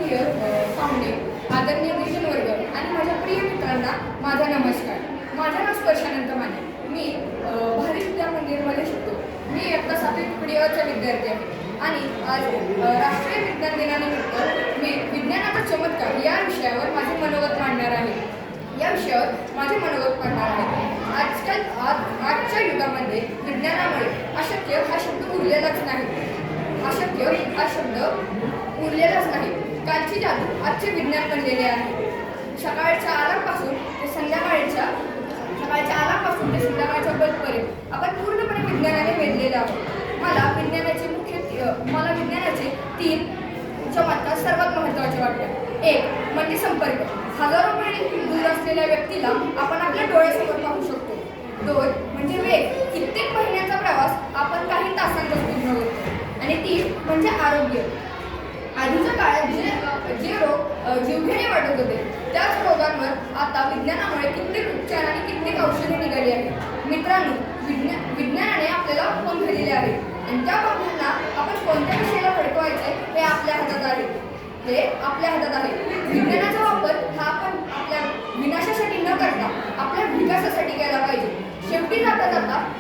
आदरणीय पाहुणे, आदरणीय गुरुजनवर्ग आणि माझ्या प्रिय मित्रांना माझा नमस्कार. माझं नाव स्पर्शानंद माने. मी भारत विद्या मंदिरमध्ये शिकतो. मी इयत्ता 7वी पिढीवरचा विद्यार्थी आहे आणि आज राष्ट्रीय विज्ञान दिनानिमित्त मी विज्ञानाचा चमत्कार या विषयावर माझे मनोगत मांडणार आहे. आजच्या युगामध्ये विज्ञानामुळे अशक्य हा शब्द उरलेलाच नाही. कालची जादू आजचे विज्ञान बनलेले आहे. सकाळच्या आलापासून ते संध्याकाळच्या बल्बपर्यंत आपण पूर्णपणे विज्ञानाने वेधलेले आहोत. मला विज्ञानाचे 3 चमत्कार सर्वात महत्त्वाचे वाटतात. 1 म्हणजे संपर्क. हजारो मैल दूर असलेल्या व्यक्तीला आपण आपल्या डोळ्यासमोर पाहू शकतो. 2 म्हणजे वेग. कित्येक महिन्याचा प्रवास आपण काही तासांतच पूर्ण होतो. आणि 3 म्हणजे आरोग्य. आधीच्या काळात जे रोग जीवघेणे वाटत होते त्याच रोगांवर आता विज्ञानामुळे कित्येक उपचार आणि कित्येक औषधे निघाली आहेत. मित्रांनो, विज्ञानाने आपल्याला पंख दिले आहे आणि त्या पंखांना आपण कोणत्या विषयाला फडकवायचे हे आपल्या हातात आहे. विज्ञानाचा